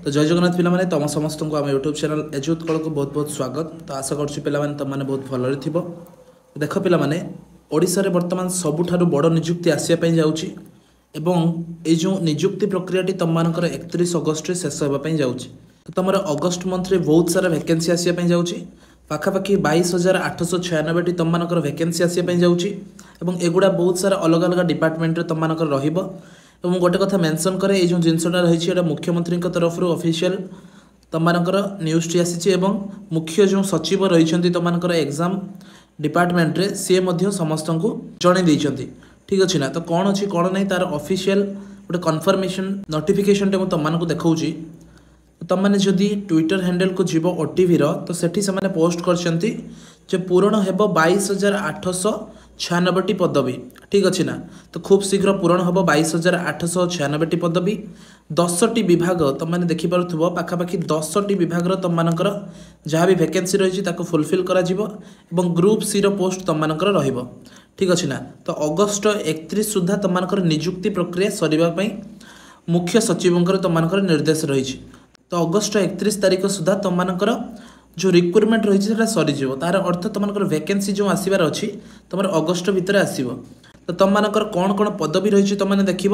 तो जय जगन्नाथ पिला माने तुम समस्त को आम यूट्यूब चैनल एजुत कल को बहुत बहुत स्वागत। तो आशा करुँ पिला माने तुम बहुत भलरे थिबो। देख पिला माने ओडिशा रे वर्तमान सबुठारु बड़ नियुक्ति आसिया पई जाउची एवं ए जो नियुक्ति प्रक्रियाटी तुम मानकर 31 अगस्त रे शेष होबा पई जाउची। तो तुमर अगस्त मंथ रे बहुत सारा वैकेंसी आसिया पई जाउची। पाखापाखि 22,896 टी तुम मानकर वैकेंसी आसिया पई जाउची एवं एगुडा बहुत सारा अलग अलग डिपार्टमेंट रे तुम मानकर रहिबो। एवं गोटे कथा मेंशन करे ये जो जिनसटा रही मुख्यमंत्री तरफ ऑफिशियल तुमर न्यूज़टी आसी मुख्य जो सचिव रही तुमर एग्जाम डिपार्टमेंट रे सी समस्त को जन देती। ठीक अच्छे ना। तो कौन अच्छी कौन नहीं तार ऑफिशियल गोटे कन्फर्मेशन नोटिफिकेशन टे तुमको देखी। तुमने जदि ट्विटर हैंडल को जीव ओटीवी तो सेठी से पोस्ट कर पूरण हेब 22,896 टी पदवी। ठीक अच्छे ना। तो खूब शीघ्र पूरण हम 22,896 टी पदवी 10 टी विभाग तुमने देखिपे पाखापाखि 10 टी विभाग तुम जहाँ भी वैकेंसी रही फुलफिल कर ग्रुप सी पोस्ट तुम रही। ठीक अच्छे ना। तो अगस्त 31 सुधा तुम नियुक्ति प्रक्रिया सरवाई मुख्य सचिव तुम निर्देश रही। तो अगस्त 31 तारीख सुधा तुम जो रिक्रुटमेंट रही है सरीज तार अर्थ तुम वैकेंसी जो आसबार अच्छी तुम अगस्त भितर आसो। तो तुम कौन कौन पदवी रही तुमने देख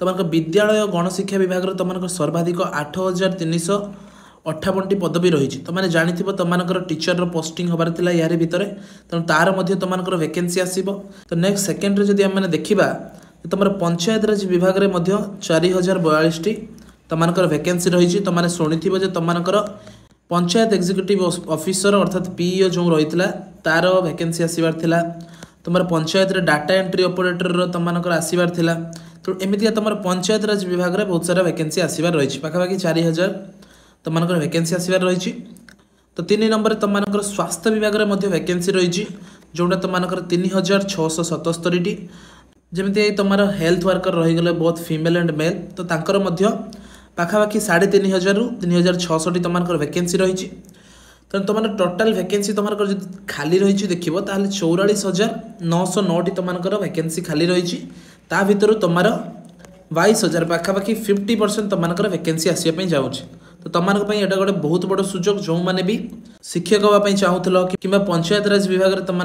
तुम विद्यालय गणशिक्षा विभाग तुम सर्वाधिक 8,358 टी पदवी रही। तुमने जानी तुम टीचर पोस्टिंग होबार यार भितर तेणु तार तुम वैकेंसी आसो। तो नेक्स्ट सेकेंड जदि आम देखा तुम पंचायत राज विभाग में 4,042 टी तुम वैकेंसी रही। तुमने शुणी तुम पंचायत एग्जीक्यूटिव ऑफिसर अर्थात पीईओ जो रही तार वैकेंसी आसबार थिला। तुम पंचायत रे डाटा एंट्री ऑपरेटर तुम आसबार थिला। तो एमती तुम पंचायत राज विभाग में बहुत सारा वैकेंसी आसबार रही। पाखापाखि 4,000 तुम वैकेंसी आसबार रही। तो 3 नंबर तुम स्वास्थ्य विभाग में वैकेंसी रही जोटा तुम 3,677 टी। जमी तुम हेल्थ वर्कर रहीगले बोथ फीमेल एंड मेल तो तांकर पाखापाखि 3,500 रु 3,600 तुम वैकेंसी रही। तो तुम टोटाल वैकेंसी तुम खाली रही देख 44,909 टी तुम वैकेंसी खाली रही। ता भर तुम 22,000 पाखापाखि 50% तुम वैकेंसी आसवाई जाऊँगी। तो तुम यहाँ गोटे बहुत बड़ सुजोग जो मैंने भी शिक्षक हाँपाई चाहूल कि पंचायत राज विभाग में तुम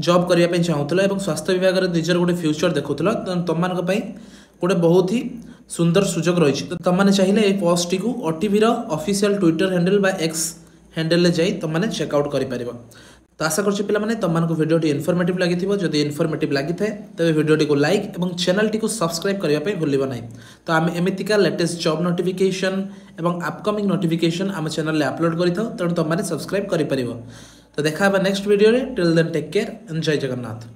जॉब करने चाहूल और स्वास्थ्य विभाग में निजर गोटे फ्यूचर देखुल तुम गोटे बहुत ही सुंदर सुजोग रही। तो तुमने चाहिए ये post T OTV official Twitter handle बा एक्स हैंडल जाई तुमने चेकआउट कर। तो आशा करछि पिला माने तुमको वीडियोटी इनफॉर्मेटिव लगी जदि इनफॉर्मेटिव लगी थाए तेज वीडियोटी को लाइक और चैनल टी को सब्सक्राइब करने भूलिबो नहीं। तो आम एमतीका लेटेस्ट जॉब नोटिफिकेशन और अपकमिंग नोटिफिकेशन आम चैनल में अपलोड करें तेणु तुमने सब्सक्राइब कर। तो देखा next video till then take care and जय जगन्नाथ।